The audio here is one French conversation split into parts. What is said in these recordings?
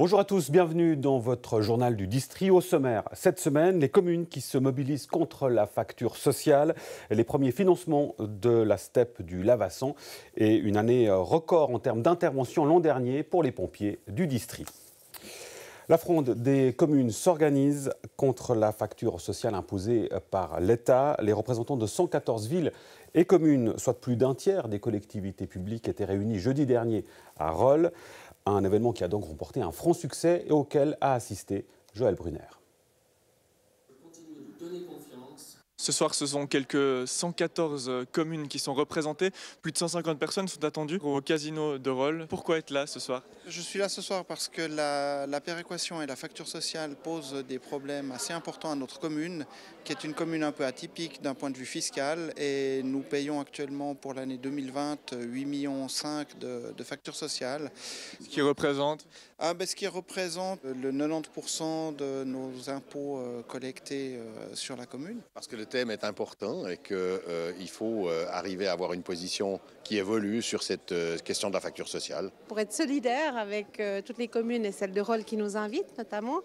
Bonjour à tous, bienvenue dans votre journal du Distri. Au sommaire, cette semaine, les communes qui se mobilisent contre la facture sociale, les premiers financements de la steppe du Lavassan et une année record en termes d'intervention l'an dernier pour les pompiers du Distri. La fronde des communes s'organise contre la facture sociale imposée par l'État. Les représentants de 114 villes et communes, soit plus d'un tiers des collectivités publiques, étaient réunis jeudi dernier à Rolle. Un événement qui a donc remporté un franc succès et auquel a assisté Joël Brunner. Ce soir, ce sont quelques 114 communes qui sont représentées. Plus de 150 personnes sont attendues au casino de Rolle. Pourquoi être là ce soir? Je suis là ce soir parce que la péréquation et la facture sociale posent des problèmes assez importants à notre commune, qui est une commune un peu atypique d'un point de vue fiscal. Et nous payons actuellement pour l'année 2020 8,5 millions de factures sociales. Ce qui représente Ce qui représente le 90% de nos impôts collectés sur la commune. Parce que le thème est important et qu'il faut arriver à avoir une position qui évolue sur cette question de la facture sociale. Pour être solidaire avec toutes les communes et celle de Rolle qui nous invite notamment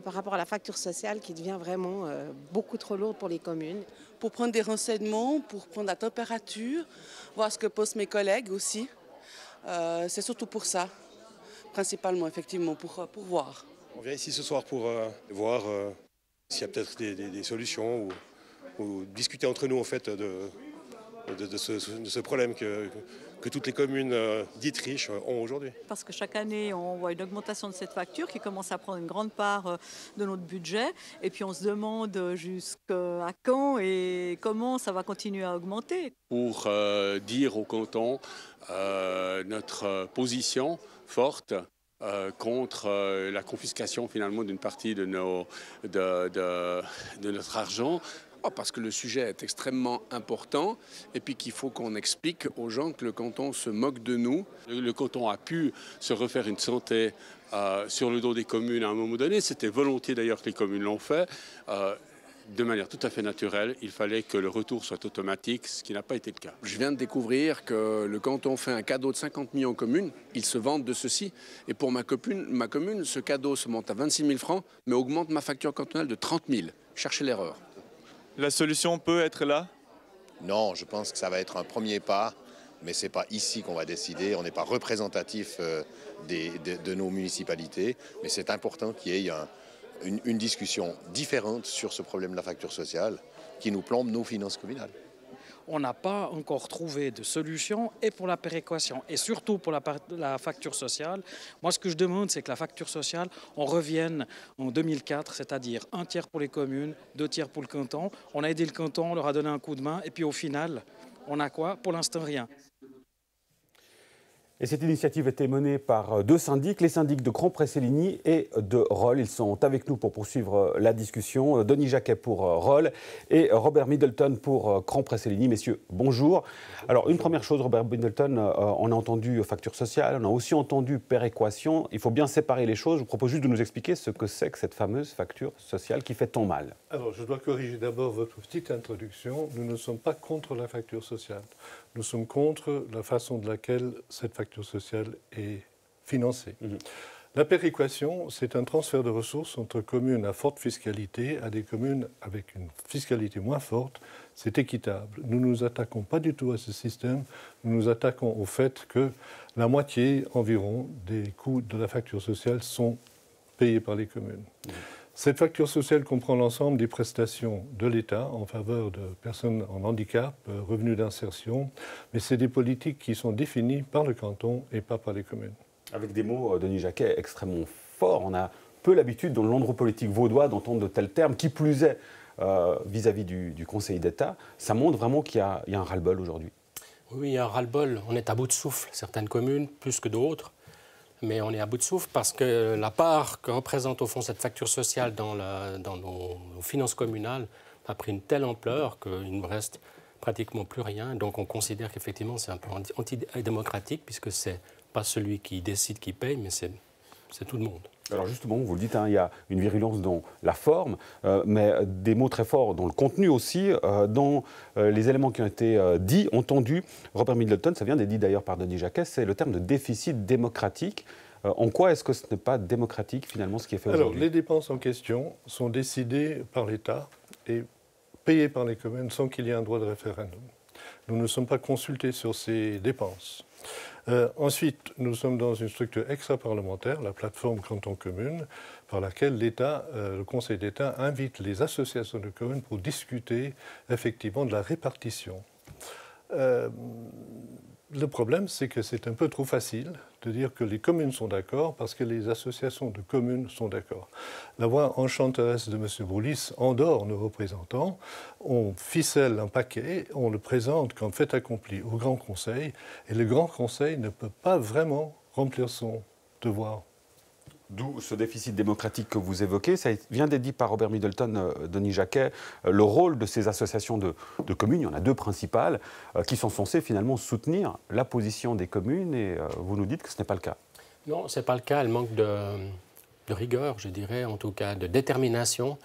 par rapport à la facture sociale qui devient vraiment beaucoup trop lourde pour les communes. Pour prendre des renseignements, pour prendre la température, voir ce que posent mes collègues aussi. C'est surtout pour ça, principalement effectivement, pour voir. On vient ici ce soir pour voir s'il y a peut-être des solutions ou discuter entre nous en fait de ce problème que toutes les communes dites riches ont aujourd'hui. Parce que chaque année, on voit une augmentation de cette facture qui commence à prendre une grande part de notre budget. Et puis on se demande jusqu'à quand et comment ça va continuer à augmenter. Pour dire au canton notre position forte contre la confiscation finalement d'une partie de notre argent. Parce que le sujet est extrêmement important et puis qu'il faut qu'on explique aux gens que le canton se moque de nous. Le canton a pu se refaire une santé sur le dos des communes à un moment donné. C'était volontiers d'ailleurs que les communes l'ont fait. De manière tout à fait naturelle, il fallait que le retour soit automatique, ce qui n'a pas été le cas. Je viens de découvrir que le canton fait un cadeau de 50 millions aux communes. Ils se vantent de ceci. Et pour ma commune, ce cadeau se monte à 26 000 francs, mais augmente ma facture cantonale de 30 000. Cherchez l'erreur. La solution peut être là? Non, je pense que ça va être un premier pas, mais ce n'est pas ici qu'on va décider. On n'est pas représentatif de nos municipalités, mais c'est important qu'il y ait une discussion différente sur ce problème de la facture sociale qui nous plombe nos finances communales. On n'a pas encore trouvé de solution et pour la péréquation et surtout pour la facture sociale. Moi, ce que je demande, c'est que la facture sociale, on revienne en 2004, c'est-à-dire un tiers pour les communes, 2 tiers pour le canton. On a aidé le canton, on leur a donné un coup de main et puis au final, on a quoi? Pour l'instant, rien. Et cette initiative était menée par 2 syndics, les syndics de Grand-Pré-Céligny et de Rolle. Ils sont avec nous pour poursuivre la discussion. Denis Jacquet pour Rolle et Robert Middleton pour Grand-Pré-Céligny. Messieurs, bonjour. Alors, une première chose, Robert Middleton, on a entendu facture sociale, on a aussi entendu péréquation. Il faut bien séparer les choses. Je vous propose juste de nous expliquer ce que c'est que cette fameuse facture sociale qui fait tant mal. Alors, je dois corriger d'abord votre petite introduction. Nous ne sommes pas contre la facture sociale. Nous sommes contre la façon de laquelle cette facture sociale est financée. La péréquation, c'est un transfert de ressources entre communes à forte fiscalité à des communes avec une fiscalité moins forte. C'est équitable. Nous ne nous attaquons pas du tout à ce système. Nous nous attaquons au fait que la moitié environ des coûts de la facture sociale sont payés par les communes. Cette facture sociale comprend l'ensemble des prestations de l'État en faveur de personnes en handicap, revenus d'insertion, mais c'est des politiques qui sont définies par le canton et pas par les communes. Avec des mots, Denis Jacquet, extrêmement forts. On a peu l'habitude dans le landre politique vaudois d'entendre de tels termes, qui plus est vis-à-vis du Conseil d'État. Ça montre vraiment qu'il y a un ras-le-bol aujourd'hui. Oui, il y a un ras-le-bol. On est à bout de souffle, certaines communes, plus que d'autres. Mais on est à bout de souffle parce que la part que représente au fond cette facture sociale dans nos finances communales a pris une telle ampleur qu'il ne reste pratiquement plus rien. Donc on considère qu'effectivement c'est un peu antidémocratique puisque ce n'est pas celui qui décide qui paye, mais c'est tout le monde. Alors justement, vous le dites, il y a une virulence dans la forme, mais des mots très forts dans le contenu aussi, dans les éléments qui ont été dits, entendus. Robert Middleton, ça vient d'être dit d'ailleurs par Denis Jacquet, c'est le terme de déficit démocratique. En quoi est-ce que ce n'est pas démocratique, finalement, ce qui est fait aujourd'hui? Alors, les dépenses en question sont décidées par l'État et payées par les communes sans qu'il y ait un droit de référendum. Nous ne sommes pas consultés sur ces dépenses. Ensuite, nous sommes dans une structure extra-parlementaire, la plateforme canton-commune, par laquelle l'État, le Conseil d'État invite les associations de communes pour discuter effectivement de la répartition. Le problème, c'est que c'est un peu trop facile de dire que les communes sont d'accord parce que les associations de communes sont d'accord. La voix enchanteresse de M. Broulis endort nos représentants. On ficelle un paquet, on le présente comme fait accompli au Grand Conseil et le Grand Conseil ne peut pas vraiment remplir son devoir. D'où ce déficit démocratique que vous évoquez. Ça vient d'être dit par Robert Middleton, Denis Jacquet, le rôle de ces associations de communes, il y en a deux principales, qui sont censées finalement soutenir la position des communes, et vous nous dites que ce n'est pas le cas. Non, ce n'est pas le cas. Elle manque de rigueur, je dirais, en tout cas de détermination.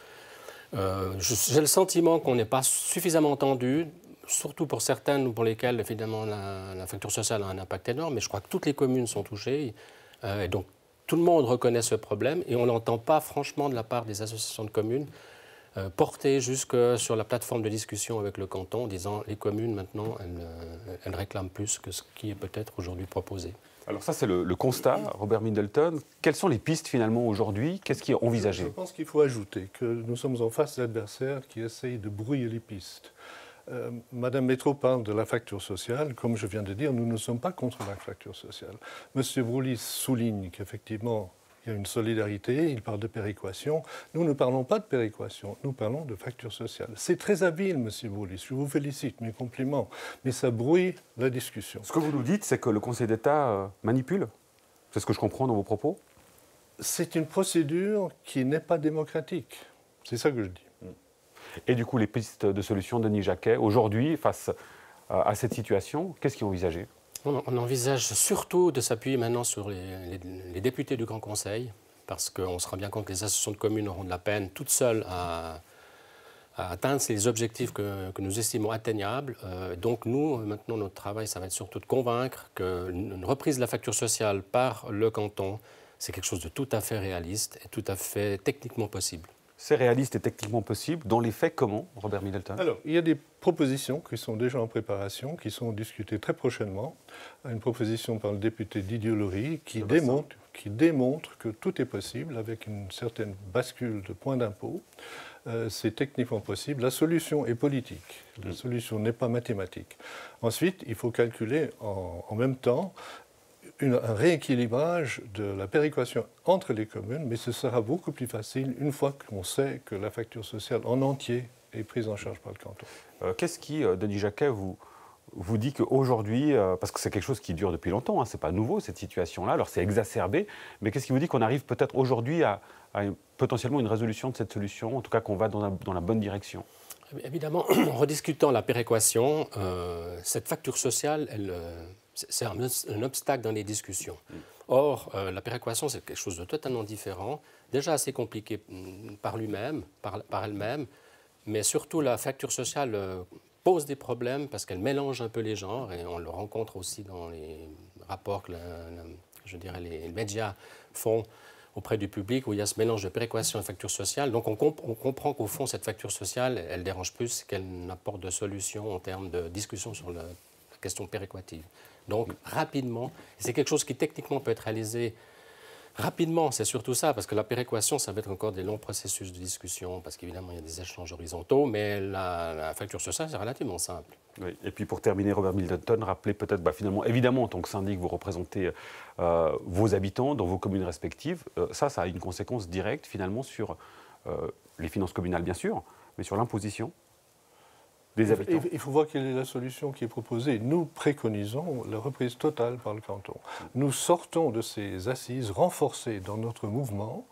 J'ai le sentiment qu'on n'est pas suffisamment entendu, surtout pour certaines pour lesquelles, évidemment, la facture sociale a un impact énorme, mais je crois que toutes les communes sont touchées, et donc tout le monde reconnaît ce problème et on n'entend pas franchement de la part des associations de communes porter jusque sur la plateforme de discussion avec le canton en disant les communes maintenant elles réclament plus que ce qui est peut-être aujourd'hui proposé. Alors ça c'est le constat, Robert Middleton. Quelles sont les pistes finalement aujourd'hui? Qu'est-ce qui est envisagé? Je pense qu'il faut ajouter que nous sommes en face d'adversaires qui essayent de brouiller les pistes. Madame Métro parle de la facture sociale. Comme je viens de dire, nous ne sommes pas contre la facture sociale. Monsieur Broulis souligne qu'effectivement, il y a une solidarité, il parle de péréquation. Nous ne parlons pas de péréquation, nous parlons de facture sociale. C'est très habile, monsieur Broulis, je vous félicite, mes compliments, mais ça brouille la discussion. Ce que vous nous dites, c'est que le Conseil d'État manipule? C'est ce que je comprends dans vos propos? C'est une procédure qui n'est pas démocratique. C'est ça que je dis. Et du coup, les pistes de solution, Denis Jacquet, aujourd'hui, face à cette situation, qu'est-ce qui est envisagé? On envisage surtout de s'appuyer maintenant sur les députés du Grand Conseil, parce qu'on se rend bien compte que les associations de communes auront de la peine toutes seules à atteindre ces objectifs que nous estimons atteignables. Donc nous, maintenant, notre travail, ça va être surtout de convaincre qu'une reprise de la facture sociale par le canton, c'est quelque chose de tout à fait réaliste et tout à fait techniquement possible. C'est réaliste et techniquement possible. Dans les faits, comment, Robert Middleton? Alors, il y a des propositions qui sont déjà en préparation, qui sont discutées très prochainement. Une proposition par le député Didier Laurie qui démontre que tout est possible avec une certaine bascule de points d'impôt. C'est techniquement possible. La solution est politique. La solution n'est pas mathématique. Ensuite, il faut calculer en même temps un rééquilibrage de la péréquation entre les communes, mais ce sera beaucoup plus facile une fois qu'on sait que la facture sociale en entier est prise en charge par le canton. Qu'est-ce qui, Denis Jacquet, vous dit qu'aujourd'hui, parce que c'est quelque chose qui dure depuis longtemps, hein, ce n'est pas nouveau cette situation-là, alors c'est exacerbé, mais qu'est-ce qui vous dit qu'on arrive peut-être aujourd'hui à potentiellement une résolution de cette solution, en tout cas qu'on va dans la bonne direction? Évidemment, en rediscutant la péréquation, cette facture sociale, c'est un obstacle dans les discussions. Or, la péréquation, c'est quelque chose de totalement différent, déjà assez compliqué par elle-même, mais surtout la facture sociale pose des problèmes parce qu'elle mélange un peu les genres, et on le rencontre aussi dans les rapports que les médias font auprès du public, où il y a ce mélange de péréquation et facture sociale. Donc on comprend qu'au fond, cette facture sociale, elle dérange plus qu'elle n'apporte de solutions en termes de discussion sur la question péréquative. Donc rapidement, c'est quelque chose qui techniquement peut être réalisé rapidement, c'est surtout ça, parce que la péréquation, ça va être encore des longs processus de discussion, parce qu'évidemment, il y a des échanges horizontaux, mais la facture sociale, c'est relativement simple. Oui. Et puis pour terminer, Robert Middleton, rappelez peut-être, finalement, évidemment, en tant que syndic, vous représentez vos habitants dans vos communes respectives. Ça a une conséquence directe, finalement, sur les finances communales, bien sûr, mais sur l'imposition des habitants. Il faut voir quelle est la solution qui est proposée. Nous préconisons la reprise totale par le canton. Nous sortons de ces assises renforcées dans notre mouvement.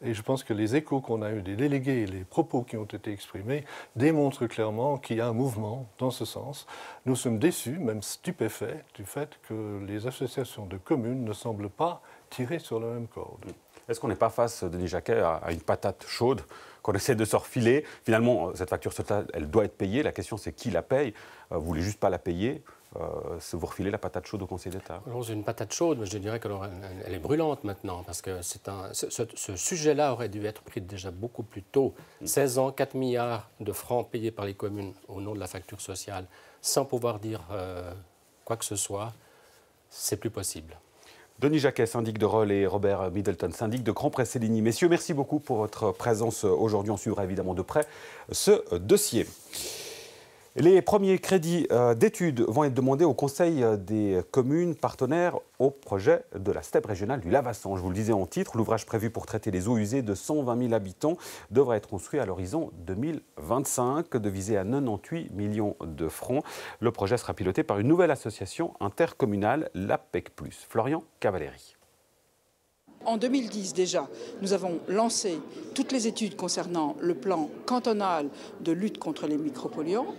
Et je pense que les échos qu'on a eus des délégués et les propos qui ont été exprimés démontrent clairement qu'il y a un mouvement dans ce sens. Nous sommes déçus, même stupéfaits, du fait que les associations de communes ne semblent pas tirer sur la même corde. Est-ce qu'on n'est pas face, Denis Jacquet, à une patate chaude qu'on essaie de se refiler? Finalement, cette facture sociale, elle doit être payée. La question, c'est qui la paye. Vous ne voulez juste pas la payer. vous refilez la patate chaude au Conseil d'État? C'est une patate chaude, mais je dirais qu'elle est brûlante maintenant, parce que ce sujet-là aurait dû être pris déjà beaucoup plus tôt. 16 ans, 4 milliards de francs payés par les communes au nom de la facture sociale, sans pouvoir dire quoi que ce soit, c'est plus possible. Denis Jacquet, syndic de Rolle, et Robert Middleton, syndic de Grand-Pré-Séligny. Messieurs, merci beaucoup pour votre présence aujourd'hui. On suivra évidemment de près ce dossier. Les premiers crédits d'études vont être demandés au Conseil des communes partenaires au projet de la STEP régionale du Lavassan. Je vous le disais en titre, l'ouvrage prévu pour traiter les eaux usées de 120 000 habitants devrait être construit à l'horizon 2025, devisé à 98 millions de francs. Le projet sera piloté par une nouvelle association intercommunale, l'APEC+. Florian Cavaleri. En 2010 déjà, nous avons lancé toutes les études concernant le plan cantonal de lutte contre les micropolluants,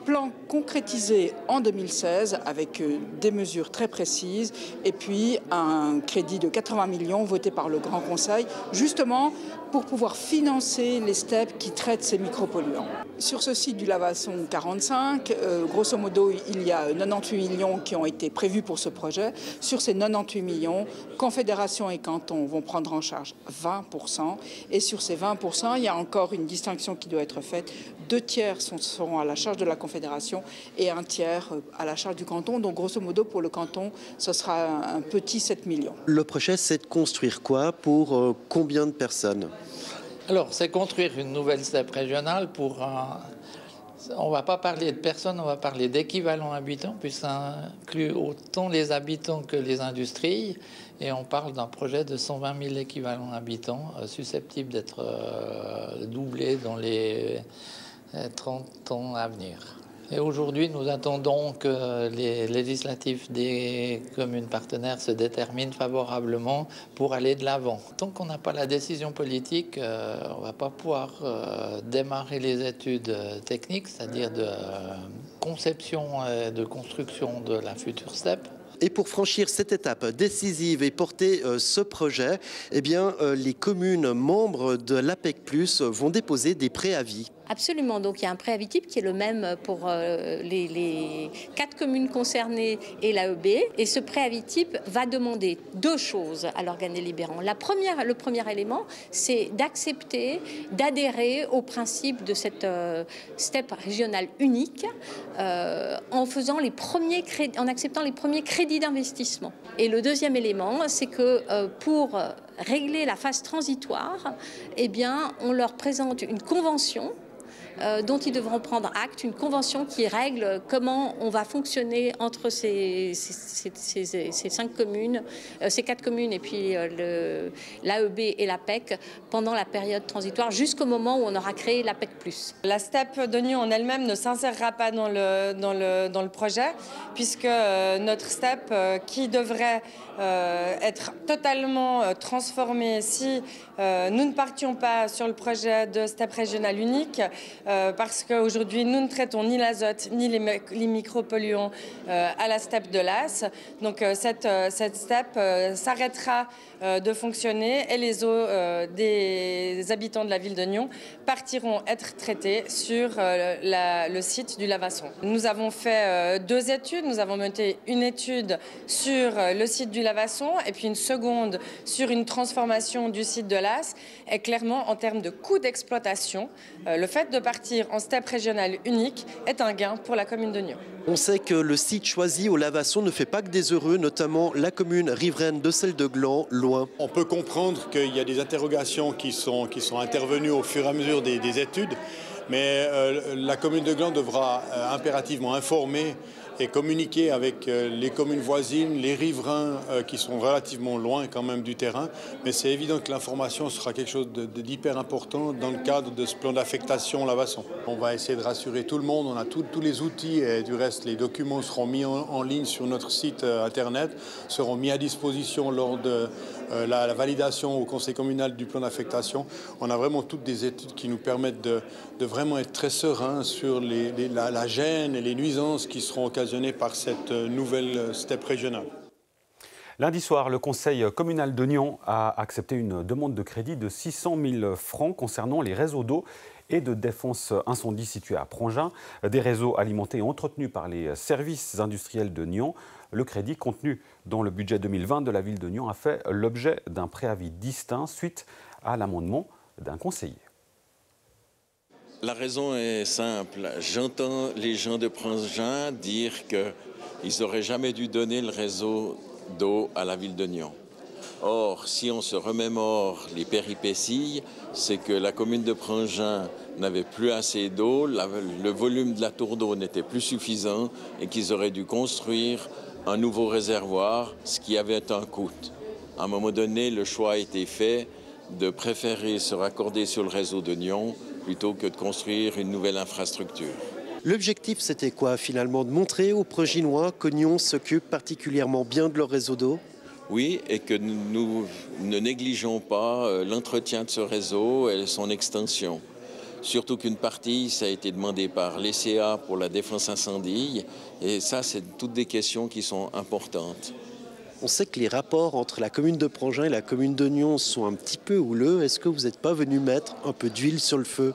plan concrétisé en 2016 avec des mesures très précises et puis un crédit de 80 millions voté par le Grand Conseil, justement pour pouvoir financer les STEP qui traitent ces micropolluants. Sur ce site du Lavasson 45, grosso modo, il y a 98 millions qui ont été prévus pour ce projet. Sur ces 98 millions, Confédération et cantons vont prendre en charge 20%. Et sur ces 20%, il y a encore une distinction qui doit être faite. 2 tiers seront à la charge de la Confédération et 1 tiers à la charge du canton. Donc grosso modo, pour le canton, ce sera un petit 7 millions. Le projet, c'est de construire quoi pour combien de personnes? Alors, c'est construire une nouvelle STEP régionale pour on ne va pas parler de personnes, on va parler d'équivalents habitants, puisque ça inclut autant les habitants que les industries. Et on parle d'un projet de 120 000 équivalents habitants susceptibles d'être doublés dans les 30 ans à venir. Et aujourd'hui, nous attendons que les législatifs des communes partenaires se déterminent favorablement pour aller de l'avant. Tant qu'on n'a pas la décision politique, on ne va pas pouvoir démarrer les études techniques, c'est-à-dire de conception et de construction de la future STEP. Et pour franchir cette étape décisive et porter ce projet, eh bien, les communes membres de l'APEC+, vont déposer des préavis. Absolument, donc il y a un préavis type qui est le même pour les 4 communes concernées et l'AEB. Et ce préavis type va demander 2 choses à l'organe délibérant. Le premier élément, c'est d'accepter, d'adhérer au principe de cette STEP régionale unique en acceptant les premiers crédits d'investissement. Et le deuxième élément, c'est que pour régler la phase transitoire, eh bien, on leur présente une convention dont ils devront prendre acte, une convention qui règle comment on va fonctionner entre ces 5 communes, ces 4 communes et puis l'AEB et l'APEC pendant la période transitoire jusqu'au moment où on aura créé l'APEC+. La STEP d'Oignon en elle-même ne s'insérera pas dans le projet puisque notre STEP qui devrait être totalement transformée si nous ne partions pas sur le projet de STEP régionale unique parce qu'aujourd'hui nous ne traitons ni l'azote ni les micropolluants à la STEP de l'As. Donc cette STEP s'arrêtera de fonctionner et les eaux des habitants de la ville d'Oignon partiront être traitées sur le site du Lavasson. Nous avons fait 2 études. Nous avons mené une étude sur le site du Lavasson et puis une seconde sur une transformation du site de l'As. Et clairement, en termes de coût d'exploitation, le fait de partir en STEP régionale unique est un gain pour la commune d'Oignon. On sait que le site choisi au Lavasson ne fait pas que des heureux, notamment la commune riveraine de celle de Gland, loin. On peut comprendre qu'il y a des interrogations qui sont intervenues au fur et à mesure des études, mais la commune de Gland devra impérativement informer et communiquer avec les communes voisines, les riverains qui sont relativement loin quand même du terrain. Mais c'est évident que l'information sera quelque chose d'hyper important dans le cadre de ce plan d'affectation Lavasson. On va essayer de rassurer tout le monde, on a tous les outils et du reste les documents seront mis en ligne sur notre site internet, seront mis à disposition lors de la validation au conseil communal du plan d'affectation. On a vraiment toutes des études qui nous permettent de vraiment être très sereins sur la gêne et les nuisances qui seront occasionnées par cette nouvelle STEP régionale. Lundi soir, le conseil communal d'Oignon a accepté une demande de crédit de 600 000 francs concernant les réseaux d'eau et de défense incendie situé à Prongin. Des réseaux alimentés et entretenus par les services industriels de Nyon. Le crédit contenu dans le budget 2020 de la ville de Nyon a fait l'objet d'un préavis distinct suite à l'amendement d'un conseiller. La raison est simple. J'entends les gens de Prongin dire qu'ils n'auraient jamais dû donner le réseau d'eau à la ville de Nyon. Or, si on se remémore les péripéties, c'est que la commune de Prongin n'avait plus assez d'eau, le volume de la tour d'eau n'était plus suffisant et qu'ils auraient dû construire un nouveau réservoir, ce qui avait un coût. À un moment donné, le choix a été fait de préférer se raccorder sur le réseau de Nyon plutôt que de construire une nouvelle infrastructure. L'objectif, c'était quoi finalement? De montrer aux Pronginois que Nyon s'occupe particulièrement bien de leur réseau d'eau? Oui, et que nous ne négligeons pas l'entretien de ce réseau et son extension. Surtout qu'une partie, ça a été demandé par l'ECA pour la défense incendie. Et ça, c'est toutes des questions qui sont importantes. On sait que les rapports entre la commune de Prongin et la commune de Nyon sont un petit peu houleux. Est-ce que vous n'êtes pas venu mettre un peu d'huile sur le feu?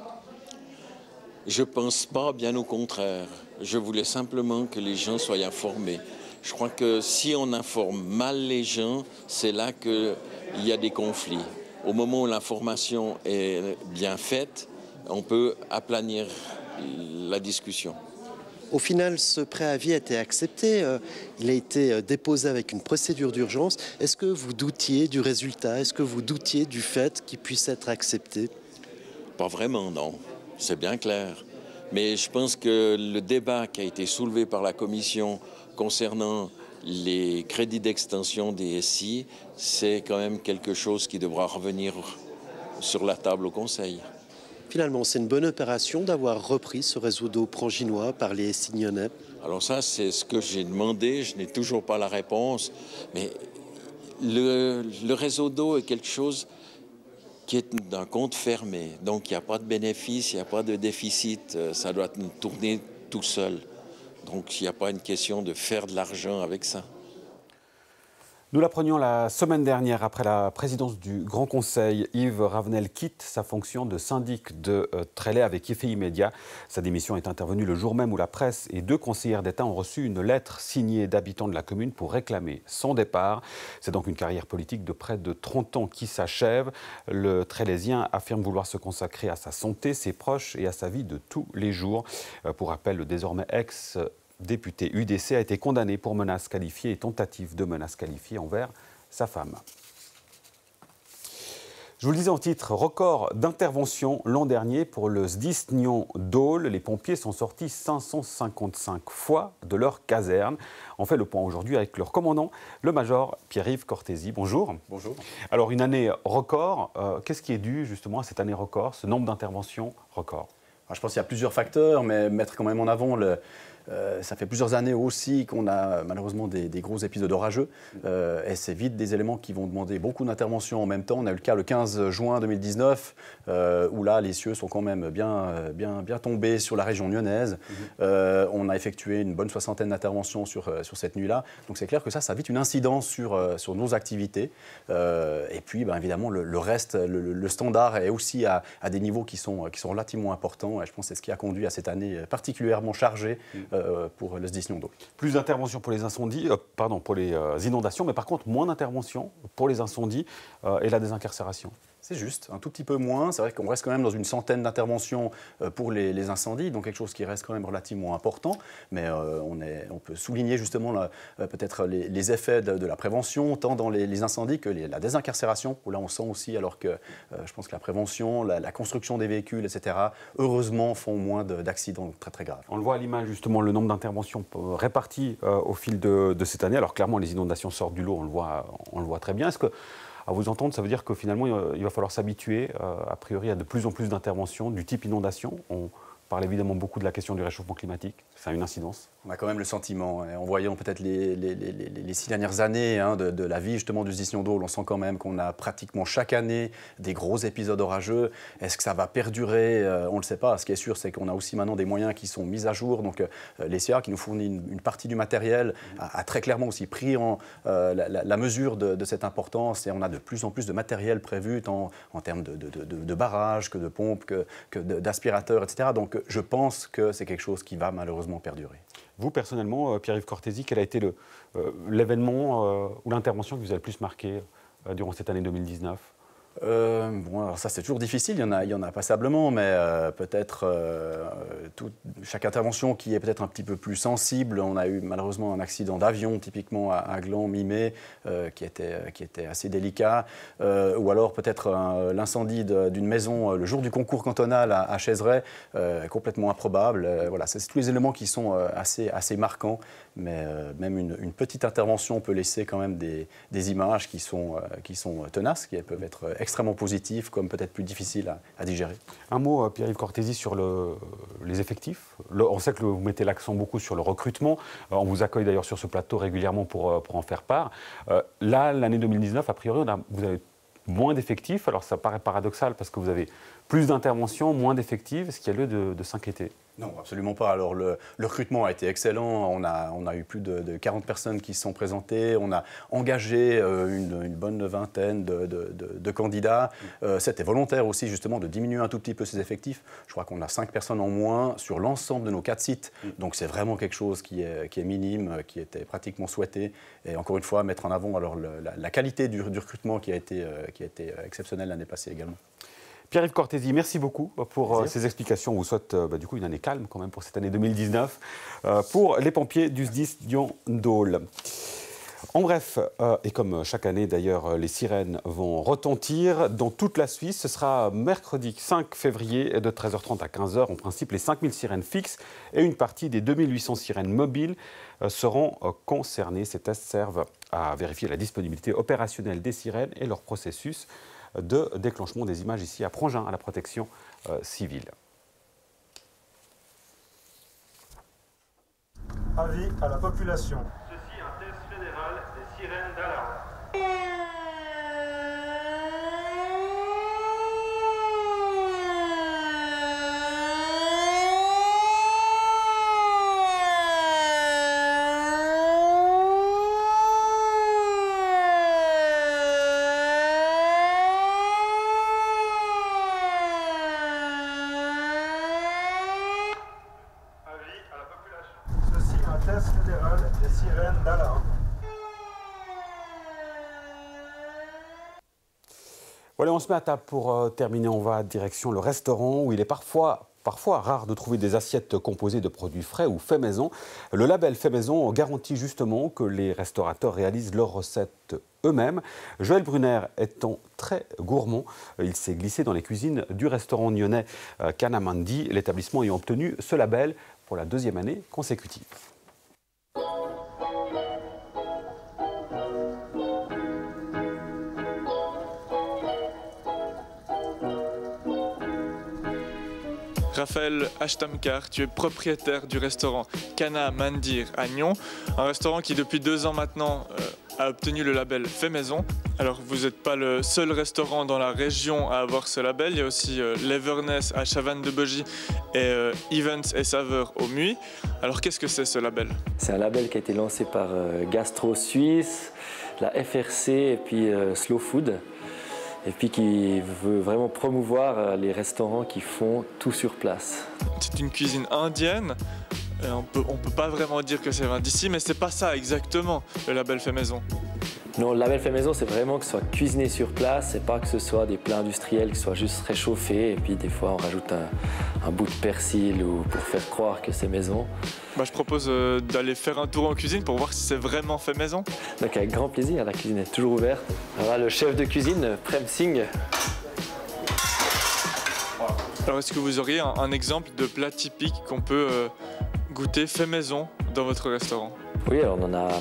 Je ne pense pas, bien au contraire. Je voulais simplement que les gens soient informés. Je crois que si on informe mal les gens, c'est là qu'il y a des conflits. Au moment où l'information est bien faite, on peut aplanir la discussion. Au final, ce préavis a été accepté. Il a été déposé avec une procédure d'urgence. Est-ce que vous doutiez du résultat? Est-ce que vous doutiez du fait qu'il puisse être accepté? Pas vraiment, non. C'est bien clair. Mais je pense que le débat qui a été soulevé par la Commission concernant les crédits d'extension des SI, c'est quand même quelque chose qui devra revenir sur la table au Conseil. Finalement, c'est une bonne opération d'avoir repris ce réseau d'eau pronginois par les SI nyonnais. Alors ça, c'est ce que j'ai demandé. Je n'ai toujours pas la réponse. Mais le réseau d'eau est quelque chose qui est d'un compte fermé. Donc, il n'y a pas de bénéfice, il n'y a pas de déficit. Ça doit tourner tout seul. Donc, il n'y a pas une question de faire de l'argent avec ça. Nous l'apprenions la semaine dernière, après la présidence du Grand Conseil, Yves Ravenel quitte sa fonction de syndic de Trélay avec effet immédiat. Sa démission est intervenue le jour même où la presse et 2 conseillères d'État ont reçu une lettre signée d'habitants de la commune pour réclamer son départ. C'est donc une carrière politique de près de 30 ans qui s'achève. Le Trélaisien affirme vouloir se consacrer à sa santé, ses proches et à sa vie de tous les jours. Pour rappel, le désormais ex-député UDC a été condamné pour menaces qualifiées et tentative de menaces qualifiées envers sa femme. Je vous le disais en titre, record d'intervention l'an dernier pour le SDIS Nyon-Dole. Les pompiers sont sortis 555 fois de leur caserne. On fait le point aujourd'hui avec leur commandant, le major Pierre-Yves Cortési. Bonjour. Bonjour. Alors une année record, qu'est-ce qui est dû justement à cette année record, ce nombre d'interventions record? Je pense qu'il y a plusieurs facteurs, mais mettre quand même en avant ça fait plusieurs années aussi qu'on a malheureusement des gros épisodes orageux et c'est vite des éléments qui vont demander beaucoup d'interventions en même temps. On a eu le cas le 15 juin 2019 où là les cieux sont quand même bien tombés sur la région lyonnaise. On a effectué une bonne 60aine d'interventions sur cette nuit-là. Donc c'est clair que ça a vite une incidence sur nos activités. Et puis évidemment le reste, le standard est aussi à des niveaux qui sont relativement importants. Et je pense que c'est ce qui a conduit à cette année particulièrement chargée pour le SDIS Nyon-Dole. Plus d'interventions pour les incendies, pour les inondations, mais par contre moins d'interventions pour les incendies et la désincarcération. C'est juste, un tout petit peu moins. C'est vrai qu'on reste quand même dans une centaine d'interventions pour les incendies, donc quelque chose qui reste quand même relativement important. Mais on peut souligner justement peut-être les effets de la prévention, tant dans les incendies que la désincarcération, où là on sent aussi, alors que je pense que la prévention, la construction des véhicules, etc., heureusement font moins d'accidents très très graves. On le voit à l'image justement, le nombre d'interventions réparties au fil de cette année. Alors clairement les inondations sortent du lot, on le voit très bien. Est-ce que, à vous entendre, ça veut dire que finalement, il va falloir s'habituer, a priori, à de plus en plus d'interventions du type inondation. On parle évidemment beaucoup de la question du réchauffement climatique. Ça a une incidence. On a quand même le sentiment, en voyant peut-être les 6 dernières années de la vie justement du Disney-Dole, on sent quand même qu'on a pratiquement chaque année des gros épisodes orageux. Est-ce que ça va perdurer? On ne le sait pas. Ce qui est sûr, c'est qu'on a aussi maintenant des moyens qui sont mis à jour. Donc les SIA qui nous fournit une partie du matériel a très clairement aussi pris la mesure de cette importance, et on a de plus en plus de matériel prévu tant en termes de barrages que de pompes, que d'aspirateurs, etc. Donc je pense que c'est quelque chose qui va malheureusement perdurer. Vous, personnellement, Pierre-Yves Cortési, quel a été l'événement ou l'intervention qui vous a le plus marqué durant cette année 2019 ? Bon, alors ça c'est toujours difficile, il y en a passablement, mais peut-être chaque intervention qui est peut-être un petit peu plus sensible. On a eu malheureusement un accident d'avion typiquement à Gland mi-mai qui était assez délicat, ou alors peut-être l'incendie d'une maison le jour du concours cantonal à Chaiseray, complètement improbable. Voilà, c'est tous les éléments qui sont assez marquants, mais même une petite intervention peut laisser quand même des images qui sont tenaces, qui peuvent être extrêmement positif, comme peut-être plus difficile à digérer. Un mot, Pierre-Yves Cortési, sur les effectifs. On sait que vous mettez l'accent beaucoup sur le recrutement. On vous accueille d'ailleurs sur ce plateau régulièrement pour en faire part. Là, l'année 2019, a priori, vous avez moins d'effectifs. Alors ça paraît paradoxal parce que vous avez plus d'interventions, moins d'effectifs. Est-ce qu'il y a lieu de s'inquiéter ? Non, absolument pas. Alors le recrutement a été excellent. On a eu plus de 40 personnes qui se sont présentées. On a engagé une bonne vingtaine de candidats. C'était volontaire aussi justement de diminuer un tout petit peu ces effectifs. Je crois qu'on a 5 personnes en moins sur l'ensemble de nos 4 sites. Donc c'est vraiment quelque chose qui est minime, qui était pratiquement souhaité. Et encore une fois, mettre en avant alors la qualité du recrutement qui a été exceptionnelle l'année passée également. Pierre-Yves Cortési, merci beaucoup pour ces explications. On vous souhaite du coup une année calme quand même pour cette année 2019 pour les pompiers du SDIS Dion-Dole. En bref, et comme chaque année d'ailleurs, les sirènes vont retentir dans toute la Suisse. Ce sera mercredi 5 février de 13h30 à 15h. En principe, les 5000 sirènes fixes et une partie des 2800 sirènes mobiles seront concernées. Ces tests servent à vérifier la disponibilité opérationnelle des sirènes et leur processus de déclenchement des images ici à Prangin, à la protection civile. Avis à la population. Ceci est un test fédéral des sirènes d'alarme. Test fédéral des sirènes d'alarme. Voilà, on se met à table pour terminer. On va direction le restaurant où il est parfois rare de trouver des assiettes composées de produits frais ou faits maison. Le label fait maison garantit justement que les restaurateurs réalisent leurs recettes eux-mêmes. Joël Brunner étant très gourmand, il s'est glissé dans les cuisines du restaurant nyonnais Kanamandi, l'établissement ayant obtenu ce label pour la 2e année consécutive. Raphaël Ashtamkar, tu es propriétaire du restaurant Kana Mandir à Nyon, un restaurant qui depuis 2 ans maintenant a obtenu le label fait maison. Alors vous n'êtes pas le seul restaurant dans la région à avoir ce label, il y a aussi l'Everness à Chavannes-de-Bogie et Events et Saveurs au Muy. Alors qu'est-ce que c'est ce label? C'est un label qui a été lancé par Gastro Suisse, la FRC et puis Slow Food. Et puis qui veut vraiment promouvoir les restaurants qui font tout sur place. C'est une cuisine indienne. On peut pas vraiment dire que c'est d'ici, mais c'est pas ça exactement, le label fait maison. Non, le label fait maison, c'est vraiment que ce soit cuisiné sur place, c'est pas que ce soit des plats industriels qui soient juste réchauffés et puis des fois on rajoute un bout de persil ou pour faire croire que c'est maison. Je propose d'aller faire un tour en cuisine pour voir si c'est vraiment fait maison. Donc avec grand plaisir, la cuisine est toujours ouverte. Alors là, le chef de cuisine, Prem Singh. Alors est-ce que vous auriez un exemple de plat typique qu'on peut goûter fait maison dans votre restaurant? Oui, alors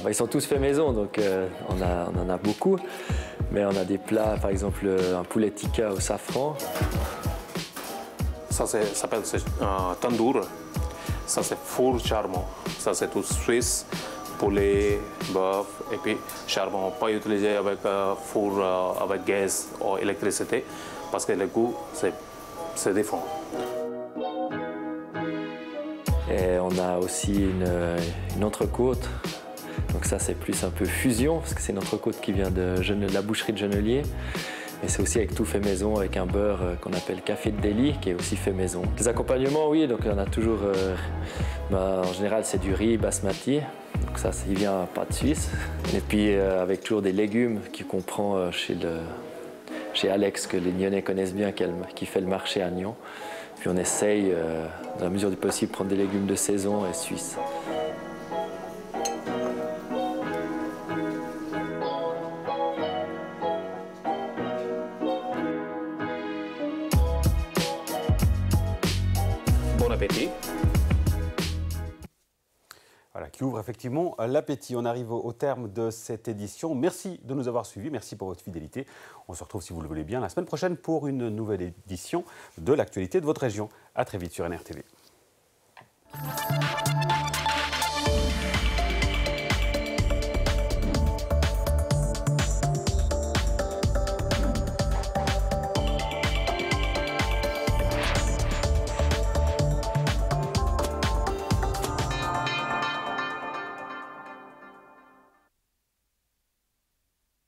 ils sont tous faits maison, donc on en a beaucoup. Mais on a des plats, par exemple un poulet tikka au safran. Ça s'appelle tandoor. Ça c'est four charbon. Ça c'est tout suisse, poulet, bœuf et puis charbon. Pas utilisé avec four avec gaz ou électricité parce que le goût c'est différent. Et on a aussi une entrecôte. Donc ça c'est plus un peu fusion parce que c'est une entrecôte qui vient de la boucherie de Genelier. Et c'est aussi avec tout fait maison, avec un beurre qu'on appelle café de Delhi, qui est aussi fait maison. Les accompagnements, oui, donc on a toujours, en général c'est du riz basmati, donc ça il vient pas de Suisse. Et puis avec toujours des légumes qu'on prend chez Alex, que les Nyonnais connaissent bien, qui fait le marché à Nyon. Puis on essaye, dans la mesure du possible, de prendre des légumes de saison et suisses. Bon appétit. Voilà, qui ouvre effectivement l'appétit. On arrive au terme de cette édition. Merci de nous avoir suivis, merci pour votre fidélité. On se retrouve, si vous le voulez bien, la semaine prochaine pour une nouvelle édition de l'actualité de votre région. À très vite sur NRTV.